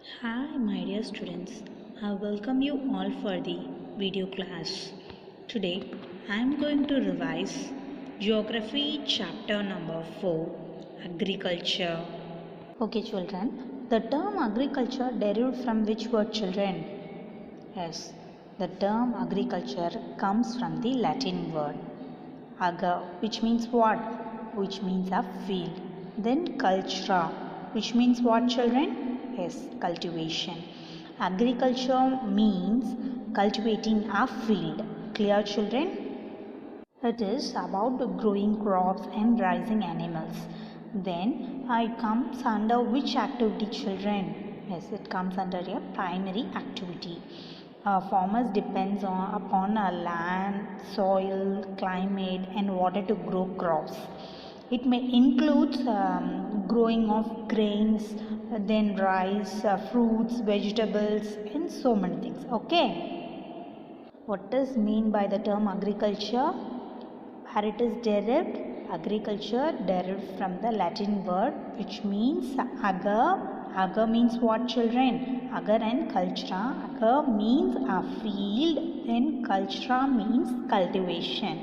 Hi, my dear students. I welcome you all for the video class. Today, I am going to revise Geography chapter number 4, Agriculture. Okay, children. The term agriculture derived from which word, children? Yes, the term agriculture comes from the Latin word agar, which means what? Which means a field. Then cultura, which means what, children? Yes, cultivation. Agriculture means cultivating a field. Clear, children? It is about growing crops and raising animals. Then it comes under which activity, children? Yes, it comes under a primary activity. Farmers depends upon a land, soil, climate and water to grow crops. It may include growing of grains, then rice, fruits, vegetables and so many things. Okay. What does mean by the term agriculture? Where it is derived? Agriculture derived from the Latin word which means agar. Agar means what, children? Agar and cultura. Agar means a field, then cultura means cultivation.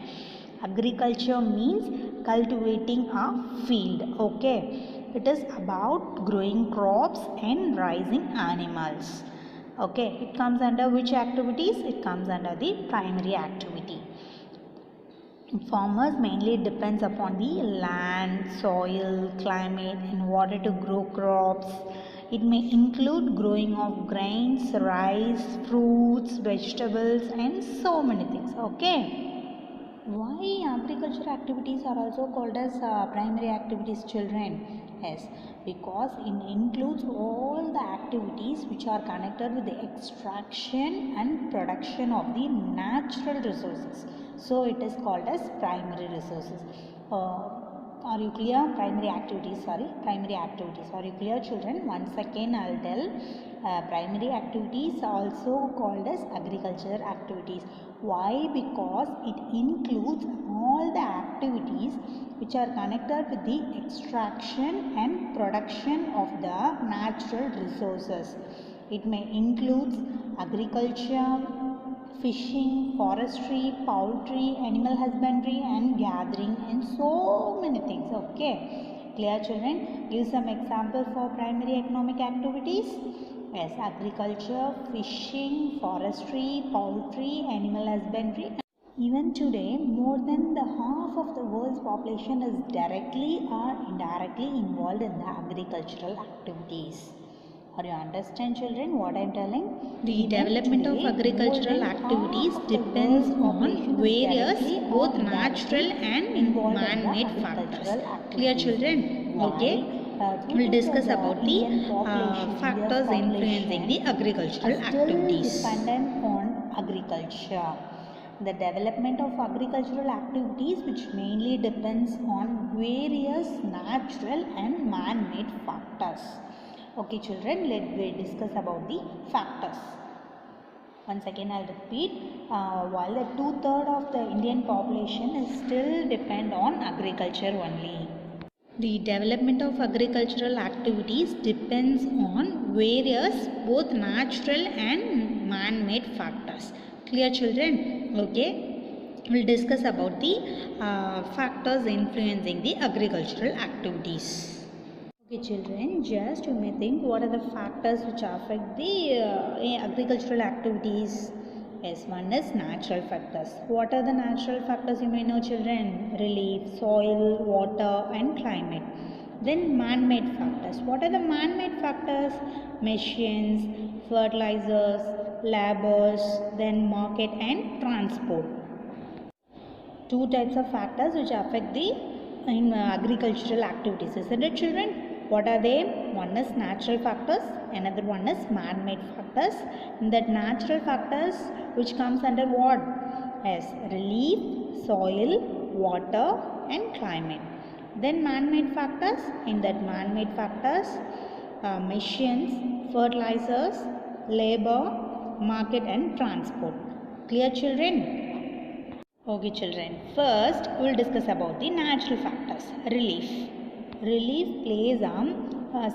Agriculture means cultivating a field. Okay. It is about growing crops and raising animals. Okay. It comes under which activities? It comes under the primary activity. Farmers mainly depends upon the land, soil, climate and water to grow crops. It may include growing of grains, rice, fruits, vegetables and so many things. Okay. Why agriculture activities are also called as primary activities, children? Yes, because it includes all the activities which are connected with the extraction and production of the natural resources. So it is called as primary resources. Are you clear? Primary activities, primary activities. Are you clear, children? Once again I'll tell. Primary activities also called as agriculture activities. Why? Because it includes all the activities which are connected with the extraction and production of the natural resources. It may include agriculture, fishing, forestry, poultry, animal husbandry and gathering and so many things. Okay. Clear, children? Give some example for primary economic activities. Yes, agriculture, fishing, forestry, poultry, animal husbandry. Even today, more than the half of the world's population is directly or indirectly involved in the agricultural activities. Are you understand, children, what I am telling? The development of agricultural activities depends on various both natural and man-made factors. Clear, children? Okay. We'll discuss about the factors influencing the agricultural activities. Dependent on agriculture. The development of agricultural activities which mainly depends on various natural and man-made factors. Okay, children, let me discuss about the factors. Once again I'll repeat, while the 2/3 of the Indian population is still depend on agriculture only. The development of agricultural activities depends on various both natural and man-made factors. Clear, children? Okay. We'll discuss about the factors influencing the agricultural activities. Okay, children, just you may think what are the factors which affect the agricultural activities. Yes, one is natural factors. What are the natural factors you may know, children? Relief, soil, water and climate. Then man-made factors. What are the man-made factors? Machines, fertilizers, labors, then market and transport. Two types of factors which affect the agricultural activities, isn't it, children? What are they? One is natural factors, another one is man-made factors. In that natural factors which comes under what? As relief, soil, water and climate. Then man-made factors, in that man-made factors, machines, fertilizers, labor, market and transport. Clear, children? Okay, children. First, we will discuss about the natural factors. Relief. Relief plays a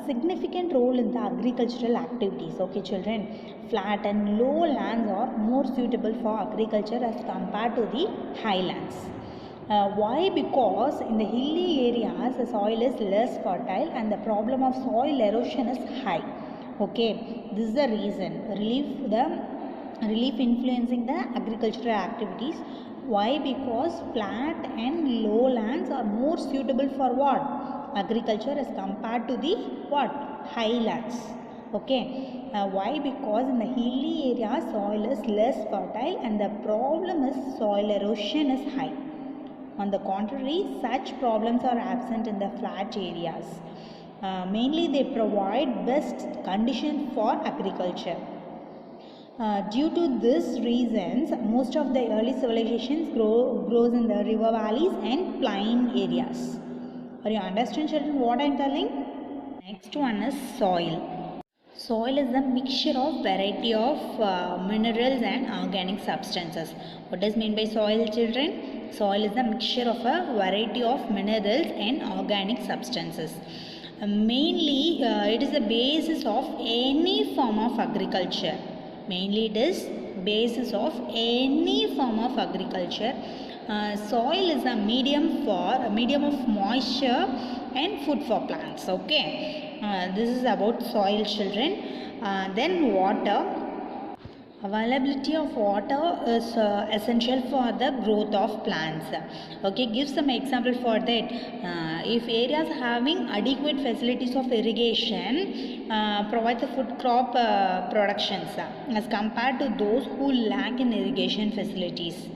significant role in the agricultural activities. Okay children, flat and low lands are more suitable for agriculture as compared to the highlands. Why? Because in the hilly areas the soil is less fertile and the problem of soil erosion is high. Okay, this is the reason. Relief influencing the agricultural activities. Why? Because flat and low lands are more suitable for what? Agriculture as compared to the what? Highlands. Okay. Why? Because in the hilly area soil is less fertile and the problem is soil erosion is high. On the contrary, such problems are absent in the flat areas. Mainly they provide best conditions for agriculture. Due to these reasons, most of the early civilizations grows in the river valleys and plain areas. Are you understand children what I am telling? Next one is soil. Soil is a mixture of variety of minerals and organic substances. What does mean by soil children? Soil is a mixture of a variety of minerals and organic substances. Mainly it is the basis of any form of agriculture. Mainly it is basis of any form of agriculture. Soil is a medium of moisture and food for plants. Okay, this is about soil children. Then water. Availability of water is essential for the growth of plants. Okay, give some example for that. If areas having adequate facilities of irrigation provide the food crop productions as compared to those who lack in irrigation facilities.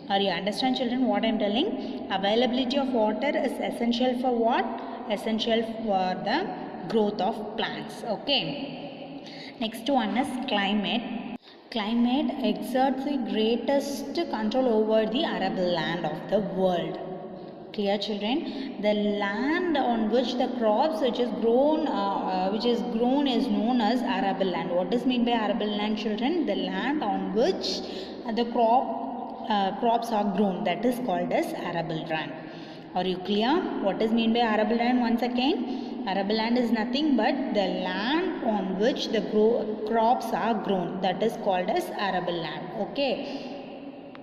Are you understand children what I am telling? Availability of water is essential for what? Essential for the growth of plants. Okay. Next one is climate. Climate exerts the greatest control over the arable land of the world. Clear children? The land on which the crops which is grown is known as arable land. What does mean by arable land children? The land on which the crops are grown, that is called as arable land. Are you clear? What does mean by arable land once again? Arable land is nothing but the land on which the crops are grown, that is called as arable land. Okay.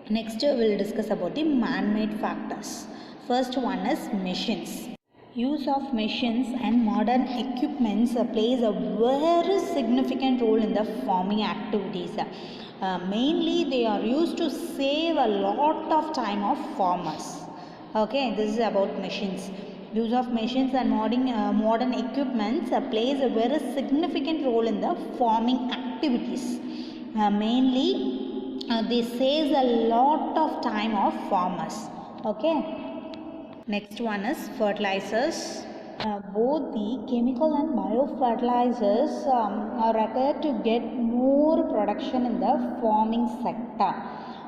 Next we will discuss about the man-made factors. First one is machines. Use of machines and modern equipments plays a very significant role in the farming activities. Mainly they are used to save a lot of time of farmers. Okay, this is about machines. Use of machines and modern equipments plays a very significant role in the farming activities. Mainly they save a lot of time of farmers. Okay. Next one is fertilizers. Both the chemical and biofertilizers are required to get more production in the farming sector.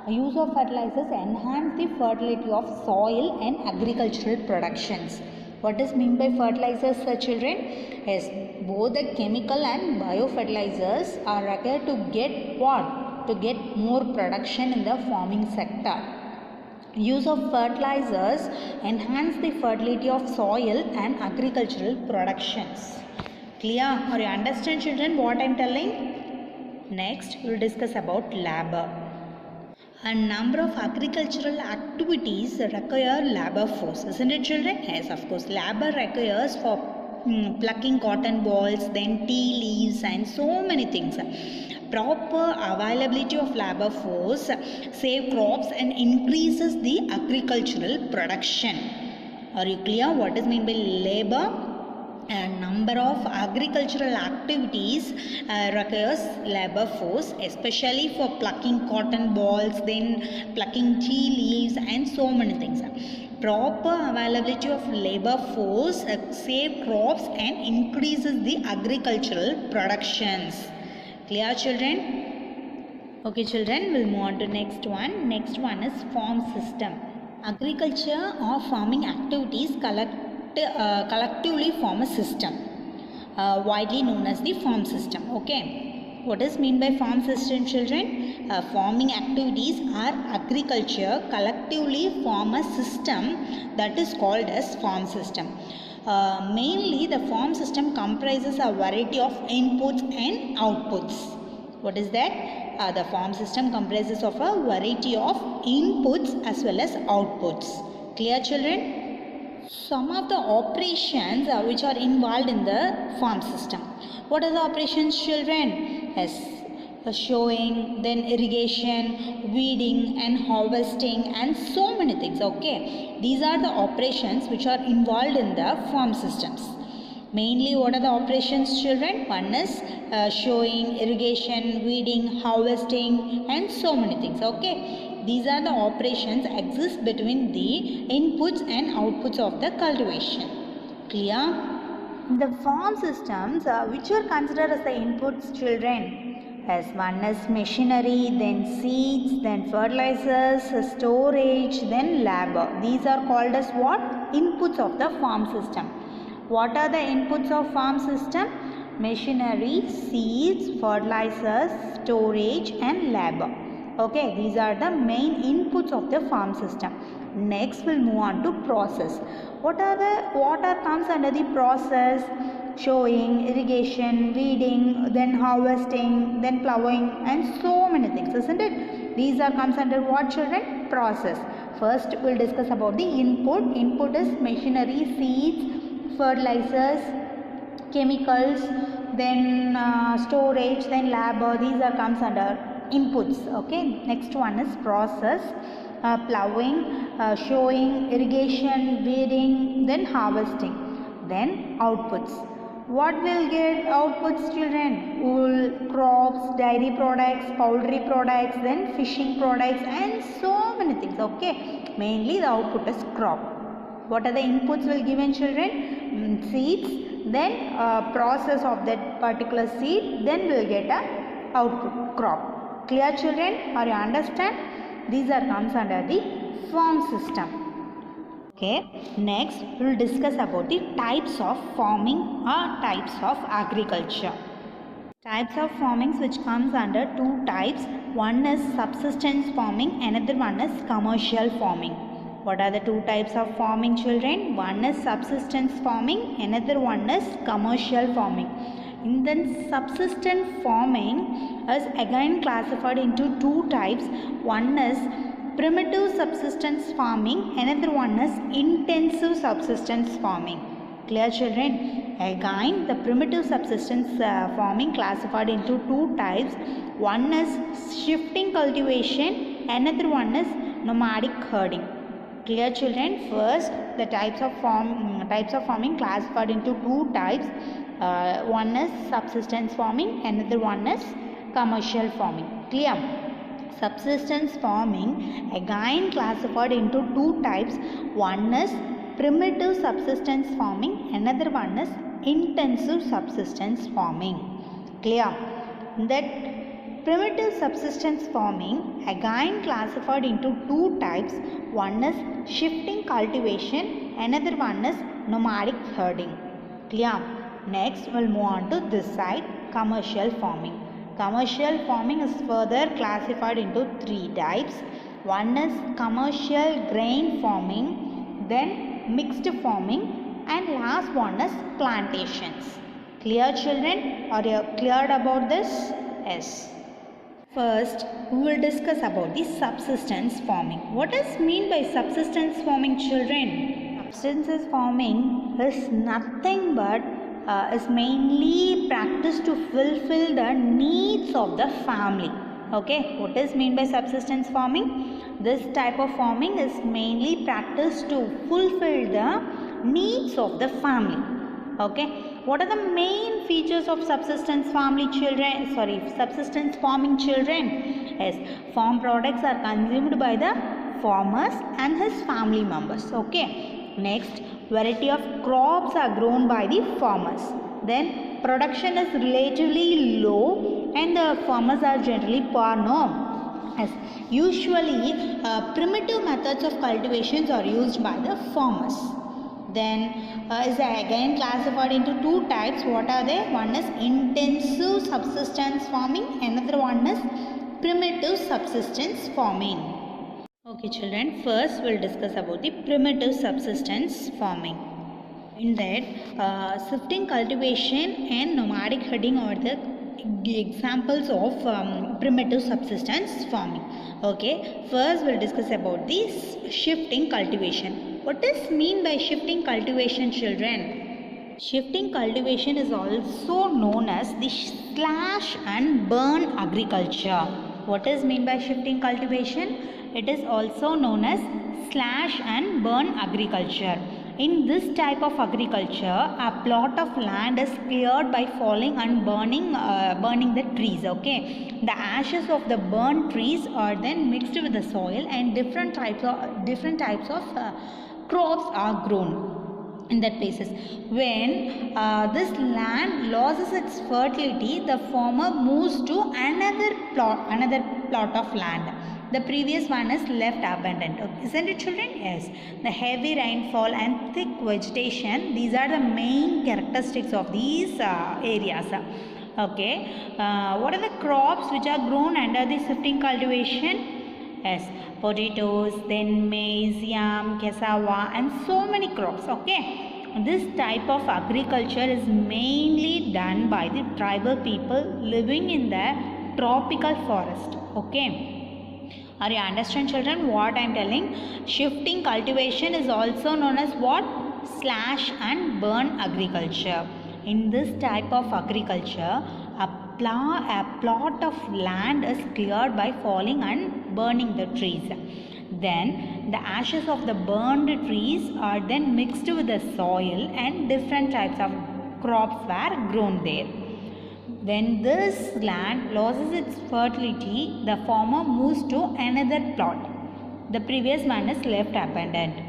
Use of fertilizers enhance the fertility of soil and agricultural productions. What does mean by fertilizers, children? Yes, both the chemical and biofertilizers are required to get what? To get more production in the farming sector. Use of fertilizers enhance the fertility of soil and agricultural productions. Clear? Or you understand children what I am telling? Next we will discuss about labor. A number of agricultural activities require labor force, isn't it children? Yes, of course. Labor requires for plucking cotton balls, then tea leaves and so many things. Proper availability of labor force save crops and increases the agricultural production. Are you clear what is mean by labor? A number of agricultural activities requires labor force, especially for plucking cotton balls, then plucking tea leaves and so many things. Proper availability of labor force save crops and increases the agricultural productions. Clear children? Okay children, we'll move on to next one. Next one is farm system. Agriculture or farming activities collectively form a system widely known as the farm system. Okay, what does mean by farm system children? Farming activities or agriculture collectively form a system that is called as farm system. Mainly the farm system comprises a variety of inputs and outputs. What is that? The farm system comprises of a variety of inputs as well as outputs. Clear, children? Some of the operations which are involved in the farm system. What are the operations, children? Yes, sowing, then irrigation, weeding and harvesting and so many things. Okay, these are the operations which are involved in the farm systems. Mainly what are the operations, children? One is sowing, irrigation, weeding, harvesting and so many things. Okay, these are the operations exist between the inputs and outputs of the cultivation. Clear? The farm systems which are considered as the inputs, children, as one is machinery, then seeds, then fertilizers, storage, then labor. These are called as what? Inputs of the farm system. What are the inputs of farm system? Machinery, seeds, fertilizers, storage and labor. Okay, these are the main inputs of the farm system. Next we'll move on to process. What comes under the process? Sowing, irrigation, weeding, then harvesting, then plowing and so many things, isn't it? These are comes under what, children? Process. First we'll discuss about the input. Input is machinery, seeds, fertilizers, chemicals, then storage, then labor. These are comes under inputs. Okay, next one is process. Plowing, sowing, irrigation, weeding, then harvesting, then outputs. What will get outputs, children? Wool, crops, dairy products, poultry products, then fishing products and so many things. Okay, mainly the output is crop. What are the inputs will given, children? Seeds, then process of that particular seed, then we'll get a output, crop. Clear, children? Or you understand? These are comes under the farm system. Okay, next we will discuss about the types of farming or types of agriculture. Types of farming which comes under two types. One is subsistence farming, another one is commercial farming. What are the two types of farming, children? One is subsistence farming, another one is commercial farming. In the subsistence farming is again classified into two types. One is primitive subsistence farming, another one is intensive subsistence farming. Clear, children? Again, the primitive subsistence farming classified into two types. One is shifting cultivation, another one is nomadic herding. Clear, children? First, the types of farming classified into two types. One is subsistence farming, another one is commercial farming. Clear? Subsistence farming again classified into two types. One is primitive subsistence farming, another one is intensive subsistence farming. Clear? That primitive subsistence farming again classified into two types. One is shifting cultivation, another one is nomadic herding. Clear? Next we'll move on to this side, commercial farming. Commercial farming is further classified into three types. One is commercial grain farming, then mixed farming and last one is plantations. Clear, children? Are you cleared about this? Yes. First, we will discuss about the subsistence farming. What is mean by subsistence farming, children? Subsistence farming is nothing but is mainly practiced to fulfill the needs of the family. Okay, what is mean by subsistence farming? This type of farming is mainly practiced to fulfill the needs of the family. Okay, what are the main features of subsistence farming, children? Subsistence farming, children? Yes, farm products are consumed by the farmers and his family members. Okay, next, variety of crops are grown by the farmers. Then production is relatively low and the farmers are generally poor. No, yes. Usually primitive methods of cultivations are used by the farmers. Then is again classified into two types. What are they? One is intensive subsistence farming, another one is primitive subsistence farming. Okay, children, first we'll discuss about the primitive subsistence farming. In that, shifting cultivation and nomadic herding are the examples of primitive subsistence farming. Okay, first we'll discuss about this shifting cultivation. What is mean by shifting cultivation, children? Shifting cultivation is also known as the slash and burn agriculture. What is mean by shifting cultivation? It is also known as slash and burn agriculture. In this type of agriculture, a plot of land is cleared by falling and burning the trees. Okay, the ashes of the burnt trees are then mixed with the soil, and different types of crops are grown in that places. When this land loses its fertility, the farmer moves to another plot of land. The previous one is left abandoned. Isn't it, children? Yes. The heavy rainfall and thick vegetation, these are the main characteristics of these areas. Okay. What are the crops which are grown under the shifting cultivation? Yes. Potatoes, then maize, yam, cassava, and so many crops. Okay. This type of agriculture is mainly done by the tribal people living in the tropical forest. Okay. Are you understand, children, what I am telling? Shifting cultivation is also known as what? Slash and burn agriculture. In this type of agriculture, a plot of land is cleared by falling and burning the trees. Then the ashes of the burned trees are then mixed with the soil, and different types of crops were grown there. When this land loses its fertility, the farmer moves to another plot. The previous one is left abandoned.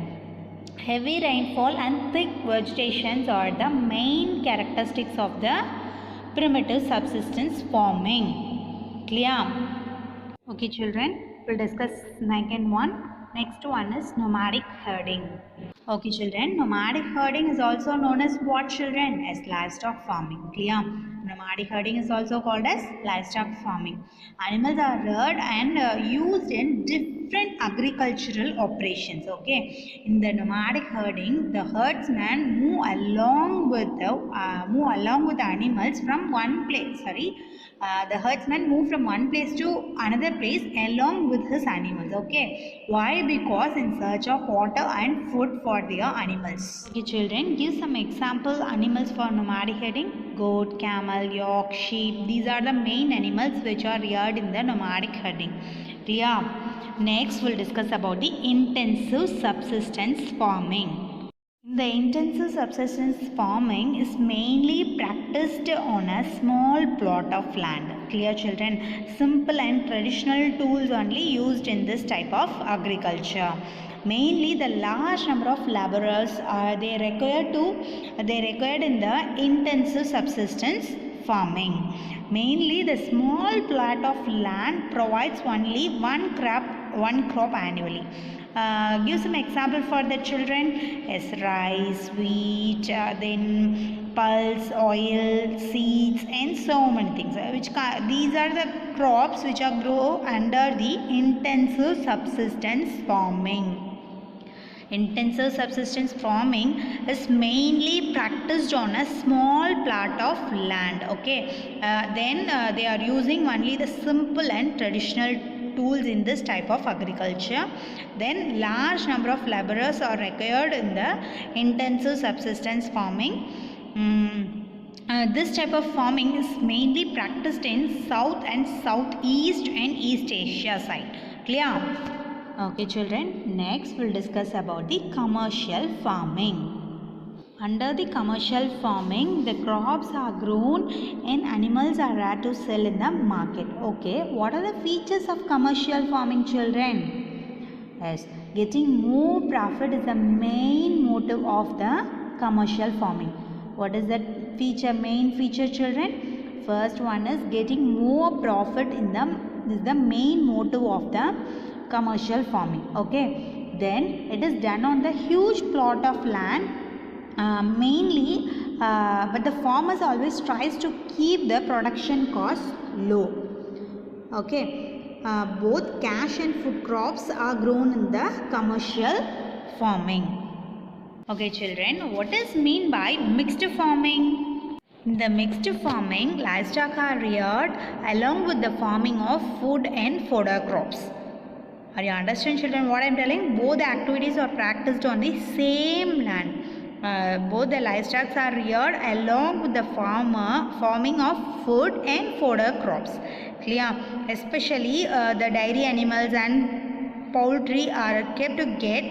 Heavy rainfall and thick vegetations are the main characteristics of the primitive subsistence farming. Clear? Okay, children, we'll discuss second one. Next one is nomadic herding. Okay, children, nomadic herding is also known as what, children? As livestock farming. Clear? Nomadic herding is also called as livestock farming. Animals are reared and used in different agricultural operations. Okay, in the nomadic herding, the herdsman move along with the animals from one place. The herdsman move from one place to another place along with his animals. Okay, why? Because in search of water and food for their animals. Okay, children, give some example animals for nomadic herding. Goat, camel, yak, sheep. These are the main animals which are reared in the nomadic herding. Clear? Next, we'll discuss about the intensive subsistence farming. The intensive subsistence farming is mainly practiced on a small plot of land. Clear, children? Simple and traditional tools only used in this type of agriculture. Mainly the large number of laborers are required in the intensive subsistence farming. Mainly the small plot of land provides only one crop annually. Give some example for the children. Yes, rice, wheat, then pulse, oil, seeds, and so many things. These are the crops which are grow under the intensive subsistence farming. Intensive subsistence farming is mainly practiced on a small plot of land. Okay, they are using only the simple and traditional tools in this type of agriculture. Then large number of laborers are required in the intensive subsistence farming. This type of farming is mainly practiced in South and Southeast and East Asia side. Clear? Okay, children, next we'll discuss about the commercial farming. Under the commercial farming, the crops are grown and animals are reared to sell in the market. Okay, what are the features of commercial farming, children? Yes, getting more profit is the main motive of the commercial farming. What is that main feature, children? First one is getting more profit is the main motive of the commercial farming. Okay, then it is done on the huge plot of land mainly, but the farmers always tries to keep the production cost low. Okay, both cash and food crops are grown in the commercial farming. Okay children, what is mean by mixed farming? In the mixed farming, livestock are reared along with the farming of food and fodder crops. Are you understand children what I am telling? Both the activities are practiced on the same land. Both the livestock are reared along with the farming of food and fodder crops. Clear? Especially the dairy animals and poultry are kept to get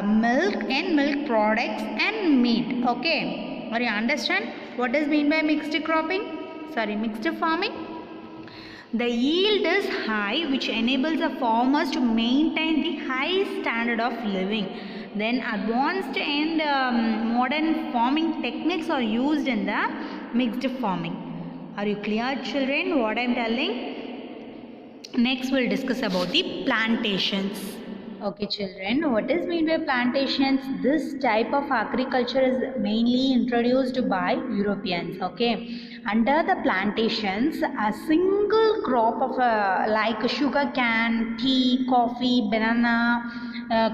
milk and milk products and meat. Okay? Are you understand what is mean by mixed cropping? Sorry, mixed farming. The yield is high, which enables the farmers to maintain the high standard of living. Then advanced and modern farming techniques are used in the mixed farming. Are you clear children what I am telling? Next we'll discuss about the plantations. Okay children, what is meant by plantations? This type of agriculture is mainly introduced by Europeans. Okay, under the plantations, a single crop of like sugar cane, tea, coffee, banana,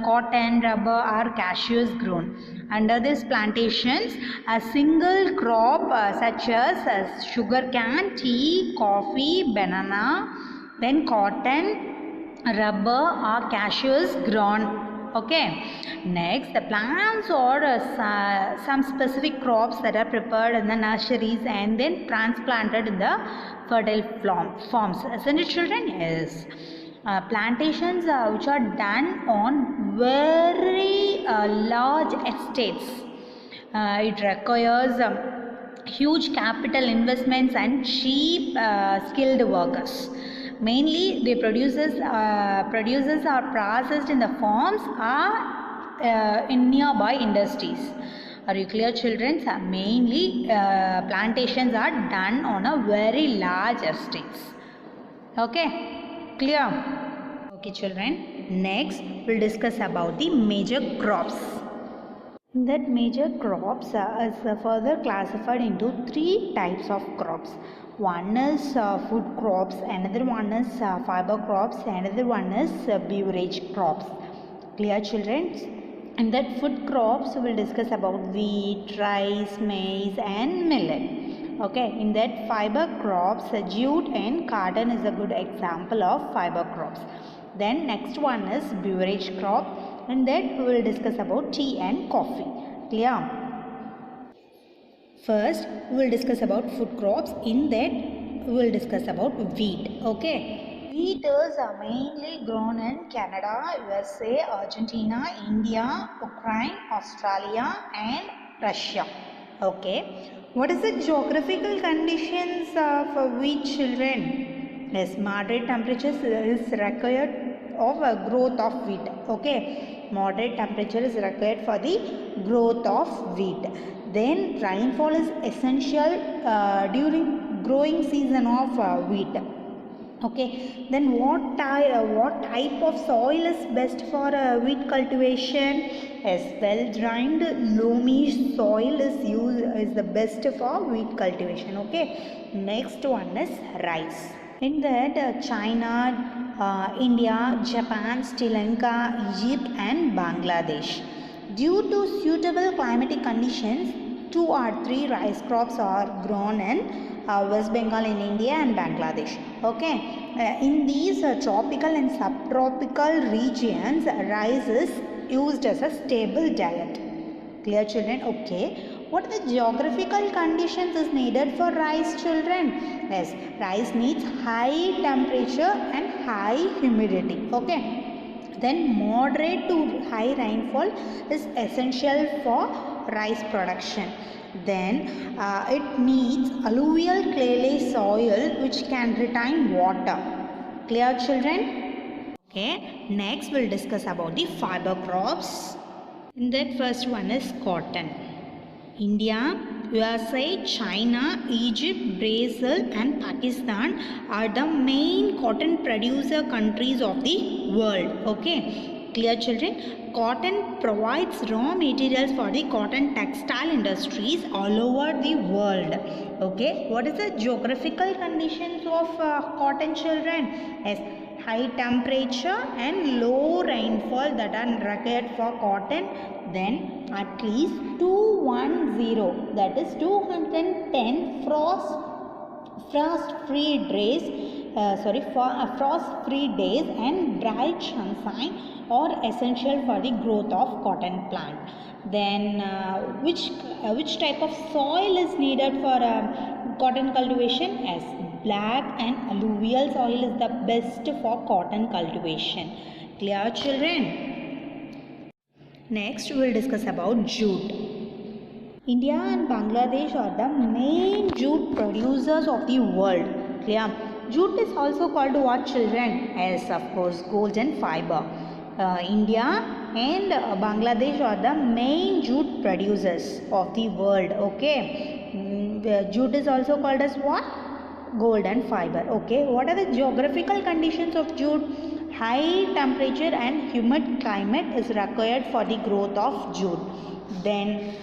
cotton, rubber or cashews grown. Under these plantations, a single crop such as sugar cane, tea, coffee, banana, then cotton, rubber or cashews grown. Okay, next the plants or some specific crops that are prepared in the nurseries and then transplanted in the fertile farms. Isn't it children? Yes. Plantations which are done on very large estates. It requires huge capital investments and cheap skilled workers. Mainly, the produces are processed in the farms or in nearby industries. Are you clear, children? Mainly, plantations are done on a very large estates. Okay, clear? Okay, children. Next, we'll discuss about the major crops. That major crops is further classified into 3 types of crops. One is food crops, another one is fiber crops, another one is beverage crops. Clear children? In that food crops we will discuss about wheat, rice, maize and millet. Okay, in that fiber crops, jute and cotton is a good example of fiber crops. Then next one is beverage crop, and that we will discuss about tea and coffee. Clear? First, we will discuss about food crops. In that, we will discuss about wheat. Okay. Wheat is mainly grown in Canada, USA, Argentina, India, Ukraine, Australia and Russia. Okay. What is the geographical conditions for wheat children? Yes, moderate temperatures is required of growth of wheat. Okay. Moderate temperature is required for the growth of wheat. Then rainfall is essential during growing season of wheat. Okay. Then what type of soil is best for wheat cultivation? Yes, well-drained loamy soil is the best for wheat cultivation. Okay. Next one is rice. In that China, India, Japan, Sri Lanka, Egypt and Bangladesh. Due to suitable climatic conditions, 2 or 3 rice crops are grown in West Bengal in India and Bangladesh. Okay, in these tropical and subtropical regions, rice is used as a stable diet. Clear children? Okay. What are the geographical conditions is needed for rice children? Yes, rice needs high temperature and high humidity. Okay. Then moderate to high rainfall is essential for rice production. Then it needs alluvial clay soil which can retain water. Clear children? Okay. Next we'll discuss about the fiber crops. In that first one is cotton. India, USA, China, Egypt, Brazil and Pakistan are the main cotton producer countries of the world. Okay, clear children? Cotton provides raw materials for the cotton textile industries all over the world. Okay, what is the geographical conditions of cotton children? Yes, high temperature and low rainfall that are required for cotton, then at least 210, that is 210 frost-free days, frost-free days and bright sunshine are essential for the growth of cotton plant. Then which type of soil is needed for cotton cultivation? As black and alluvial soil is the best for cotton cultivation. Clear, children? Next we will discuss about jute. India and Bangladesh are the main jute producers of the world. Clear? Jute is also called what, children? As of course golden fiber. India and Bangladesh are the main jute producers of the world. Okay, the jute is also called as what? Golden fiber. Okay, what are the geographical conditions of jute? High temperature and humid climate is required for the growth of jute. Then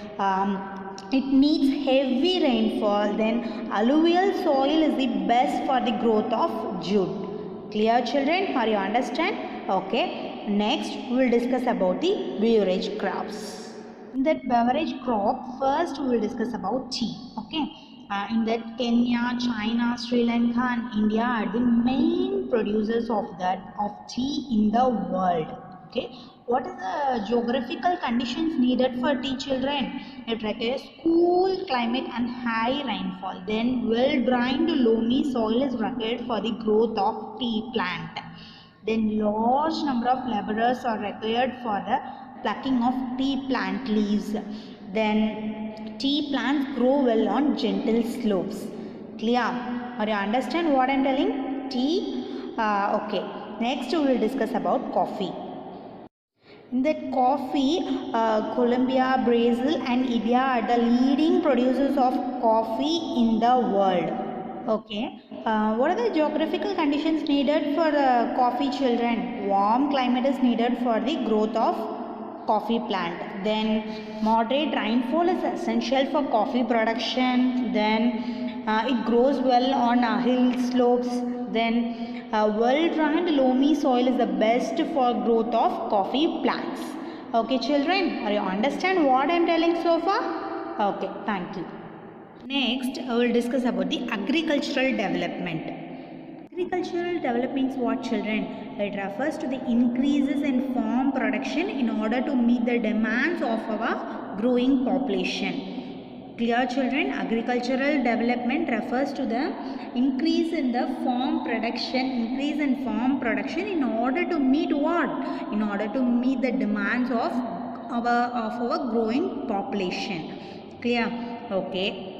it needs heavy rainfall. Then alluvial soil is the best for the growth of jute. Clear, children? Are you understand? Okay. Next we will discuss about the beverage crops. In that beverage crop, first we will discuss about tea. Okay. In that Kenya, China, Sri Lanka and India are the main producers of tea in the world. Okay. What is the geographical conditions needed for tea, children? It requires cool climate and high rainfall. Then well-drained loamy soil is required for the growth of tea plant. Then large number of laborers are required for the plucking of tea plant leaves. Then tea plants grow well on gentle slopes. Clear? Or you understand what I am telling? Tea? Okay. Next we will discuss about coffee. In that coffee, Colombia, Brazil and India are the leading producers of coffee in the world. Okay. What are the geographical conditions needed for coffee, children? Warm climate is needed for the growth of coffee plant. Then moderate rainfall is essential for coffee production. Then it grows well on hill slopes. Then well-drained loamy soil is the best for growth of coffee plants. Okay, children, are you understand what I am telling so far? Okay, thank you. Next, I will discuss about the agricultural development. Agricultural development means what, children? It refers to the increases in farm production in order to meet the demands of our growing population. Clear, children? Agricultural development refers to the increase in the farm production, in order to meet what? In order to meet the demands of our growing population. Clear? Okay.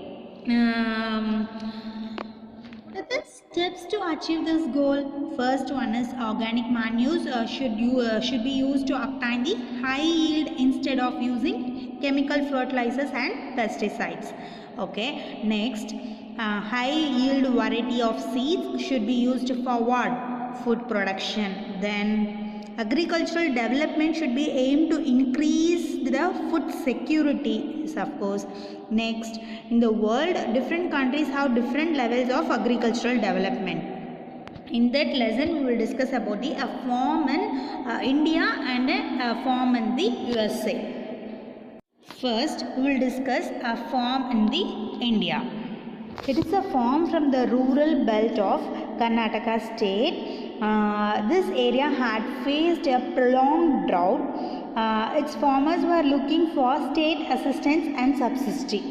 What are the steps to achieve this goal? First one is organic manures should be used to obtain the high yield instead of using chemical fertilizers and pesticides. Okay. Next, high yield variety of seeds should be used for what? Food production. Then agricultural development should be aimed to increase the food security, of course. Next, in the world, different countries have different levels of agricultural development. In that lesson, we will discuss about the farm in India and a farm in the USA. First, we will discuss a farm in the India. It is a farm from the rural belt of Karnataka state. This area had faced a prolonged drought. Its farmers were looking for state assistance and subsidy.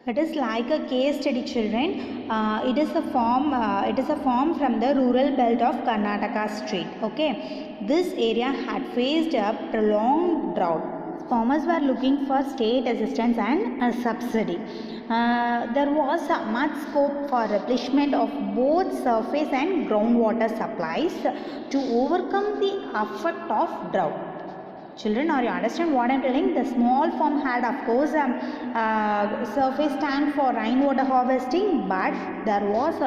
It is like a case study, children. It is a farm from the rural belt of Karnataka state. Okay, this area had faced a prolonged drought. Farmers were looking for state assistance and subsidy. There was much scope for replenishment of both surface and groundwater supplies to overcome the effect of drought. Children, are you understand what I am telling? The small farm had, of course, surface tank for rainwater harvesting, but there was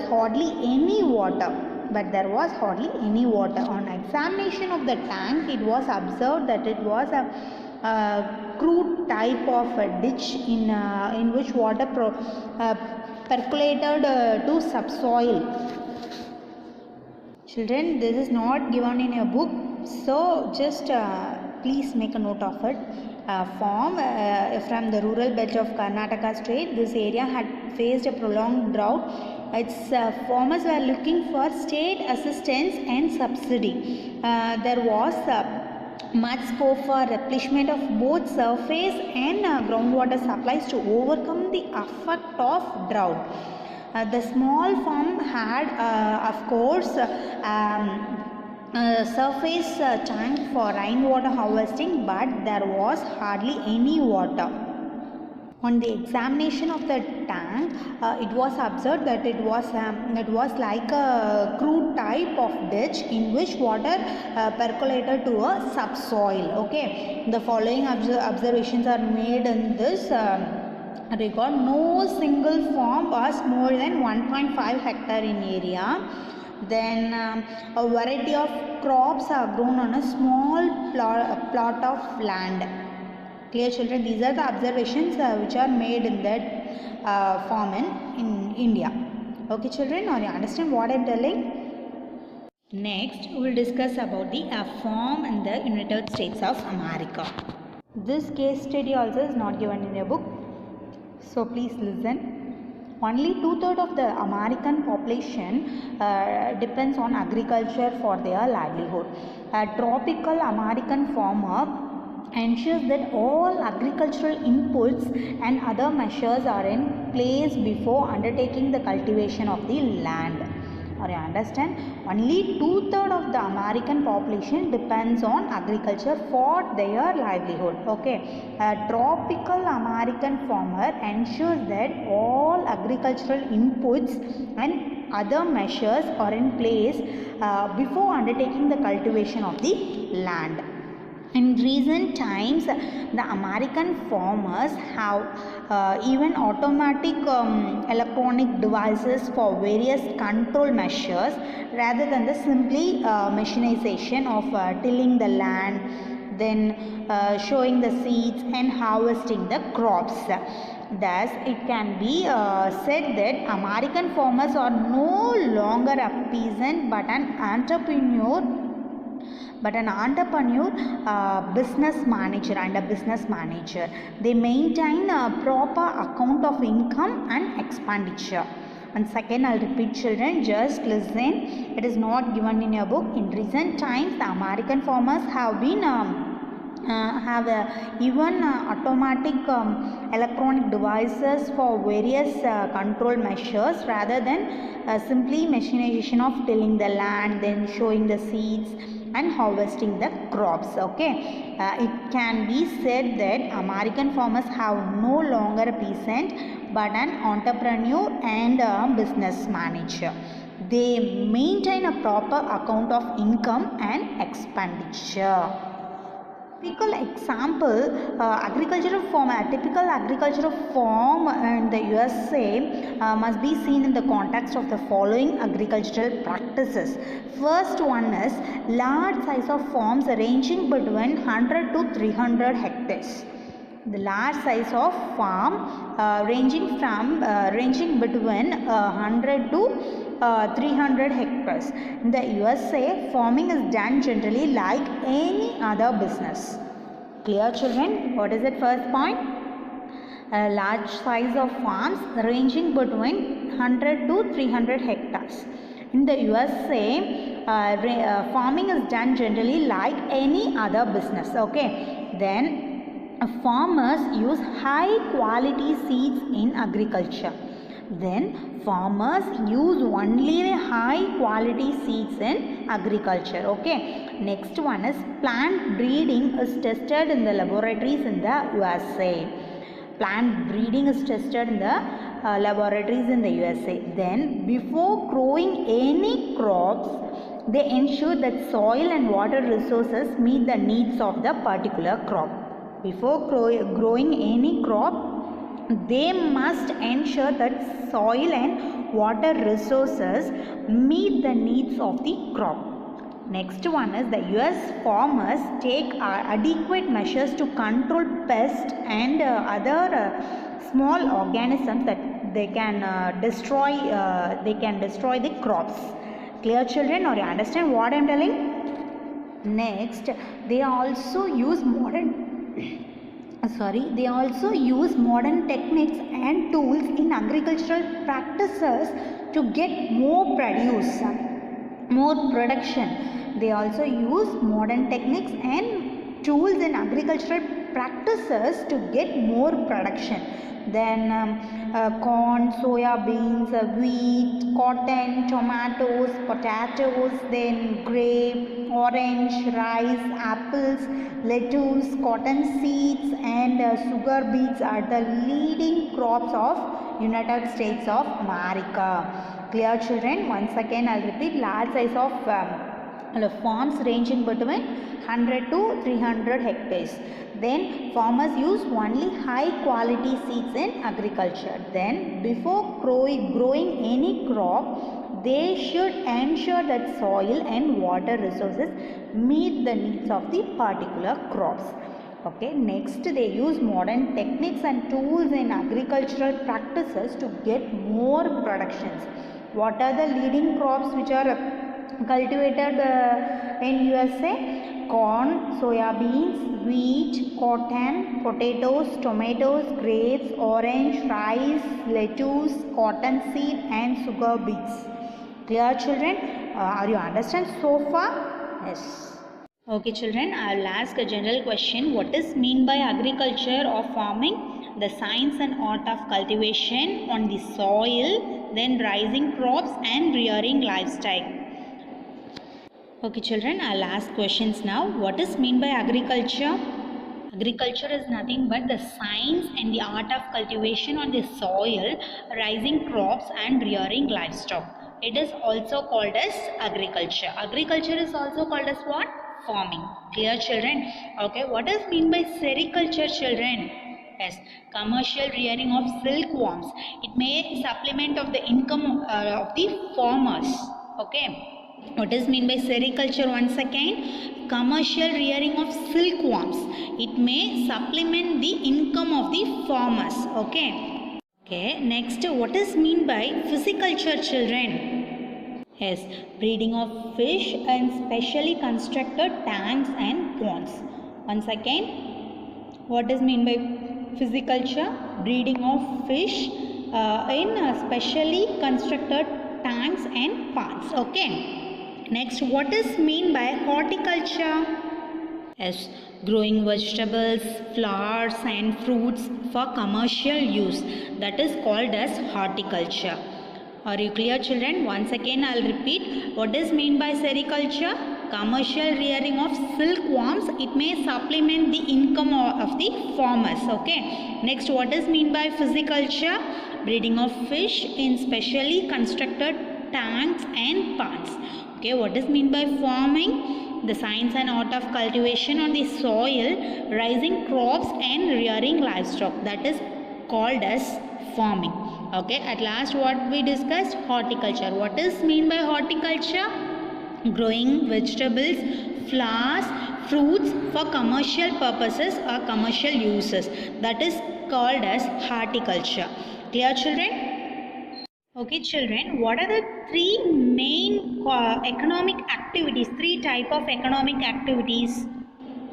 hardly any water. On examination of the tank, it was observed that it was a crude type of a ditch in which water percolated to subsoil. Children, this is not given in a book, so just please make a note of it. From the rural belt of Karnataka state, this area had faced a prolonged drought. Its farmers were looking for state assistance and subsidy. There was much scope for replenishment of both surface and groundwater supplies to overcome the effect of drought. The small farm had, of course, surface tank for rainwater harvesting, but there was hardly any water. On the examination of the tank, it was observed that it was like a crude type of ditch in which water percolated to a subsoil. Okay, the following observations are made in this regard. No single farm was more than 1.5 hectare in area. Then a variety of crops are grown on a small plot of land. Clear, children? These are the observations which are made in that farm in India. Okay, children, or you understand what I am telling? Next, we will discuss about the farm in the United States of America. This case study also is not given in a book, so please listen. Only 2/3 of the American population depends on agriculture for their livelihood. A tropical American farmer ensures that all agricultural inputs and other measures are in place before undertaking the cultivation of the land. Or you understand? Only 2/3 of the American population depends on agriculture for their livelihood. Okay, a tropical American farmer ensures that all agricultural inputs and other measures are in place before undertaking the cultivation of the land. In recent times, the American farmers have even automatic electronic devices for various control measures rather than the simply machinization of tilling the land, then sowing the seeds and harvesting the crops. Thus, it can be said that American farmers are no longer a peasant but an entrepreneur, business manager and a business manager. They maintain a proper account of income and expenditure. And second, I'll repeat, children, just listen. It is not given in your book. In recent times, the American farmers have been even automatic electronic devices for various control measures rather than simply machinization of tilling the land, then sowing the seeds and harvesting the crops. Okay, it can be said that American farmers have no longer a peasant but an entrepreneur and a business manager. They maintain a proper account of income and expenditure. Typical example, typical agricultural farm in the USA must be seen in the context of the following agricultural practices. First one is large size of farms ranging between 100 to 300 hectares. The large size of farm ranging between 100 to 300 hectares. In the USA, farming is done generally like any other business. Clear, children? What is it? First point? A large size of farms ranging between 100 to 300 hectares. In the USA, farming is done generally like any other business. Okay. Then farmers use high quality seeds in agriculture. Then farmers use only high quality seeds in agriculture. Okay. Next one is plant breeding is tested in the laboratories in the USA. Plant breeding is tested in the laboratories in the USA. Then before growing any crops, they ensure that soil and water resources meet the needs of the particular crop. Before growing any crop, they must ensure that soil and water resources meet the needs of the crop. Next one is the US farmers take adequate measures to control pests and other small organisms that they can destroy the crops. Clear children, or you understand what I am telling? Next, they also use modern techniques and tools in agricultural practices to get more production. They also use modern techniques and tools in agricultural practices to get more production. Then corn, soya beans, wheat, cotton, tomatoes, potatoes, then grape, orange, rice, apples, lettuce, cotton seeds and sugar beets are the leading crops of United States of America. Clear children? Once again I will repeat, large size of farms ranging between 100 to 300 hectares. Then farmers use only high quality seeds in agriculture. Then before growing any crop, they should ensure that soil and water resources meet the needs of the particular crops. Okay, next they use modern techniques and tools in agricultural practices to get more productions. What are the leading crops which are cultivated in USA? Corn, soya beans, wheat, cotton, potatoes, tomatoes, grapes, orange, rice, lettuce, cotton seed and sugar beets. Clear children? Are you understand so far? Yes. Okay children, I will ask a general question. What is mean by agriculture or farming? The science and art of cultivation on the soil, then raising crops and rearing livestock. Okay children, I'll ask questions now. What is mean by agriculture? Agriculture is nothing but the science and the art of cultivation on the soil, raising crops and rearing livestock. It is also called as agriculture. Agriculture is also called as what? Farming. Clear children? Okay, what is mean by sericulture children? Yes, commercial rearing of silkworms. It may supplement of the income of the farmers. Okay. What is mean by sericulture? Once again, commercial rearing of silkworms. It may supplement the income of the farmers. Okay. Okay. Next, what is mean by pisciculture children? Yes, breeding of fish and specially constructed tanks and ponds. Once again, what is mean by pisciculture? Breeding of fish in specially constructed tanks and ponds. Okay. Next, what is mean by horticulture? Yes, growing vegetables, flowers and fruits for commercial use. That is called as horticulture. Are you clear children? Once again I will repeat. What is mean by sericulture? Commercial rearing of silkworms. It may supplement the income of the farmers. Okay. Next, what is mean by pisciculture? Breeding of fish in specially constructed tanks and ponds. Okay, what is mean by farming? The science and art of cultivation on the soil, raising crops and rearing livestock. That is called as farming. Okay, at last what we discussed? Horticulture. What is mean by horticulture? Growing vegetables, flowers, fruits for commercial purposes or commercial uses. That is called as horticulture. Clear children? Okay children, what are the three main economic activities, three type of economic activities?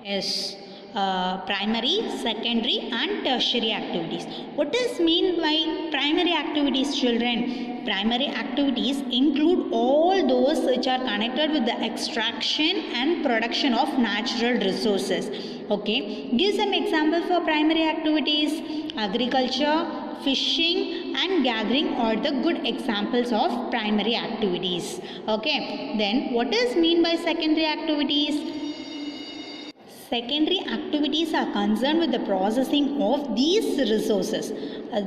Yes, primary, secondary and tertiary activities. What is mean by primary activities children? Primary activities include all those which are connected with the extraction and production of natural resources. Okay, give some examples for primary activities. Agriculture, fishing and gathering are the good examples of primary activities. Okay, then what is mean by secondary activities? Secondary activities are concerned with the processing of these resources,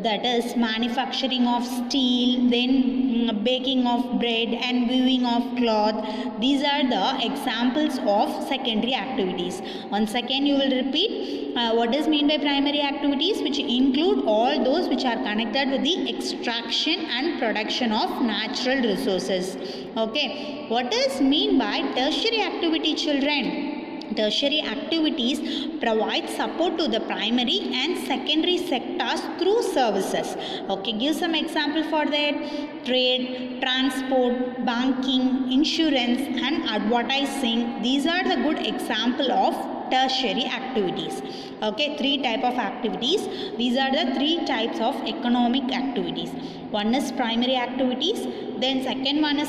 that is manufacturing of steel, then baking of bread and weaving of cloth. These are the examples of secondary activities. Once again you will repeat, what is mean by primary activities, which include all those which are connected with the extraction and production of natural resources. Okay, what is mean by tertiary activity children? Tertiary activities provide support to the primary and secondary sectors through services. Okay, give some example for that. Trade, transport, banking, insurance and advertising. These are the good example of tertiary activities. Okay, three type of activities. These are the three types of economic activities. One is primary activities, then second one is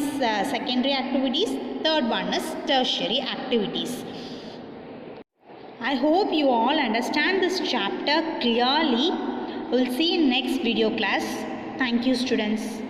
secondary activities, third one is tertiary activities. I hope you all understand this chapter clearly. We'll see in next video class. Thank you, students.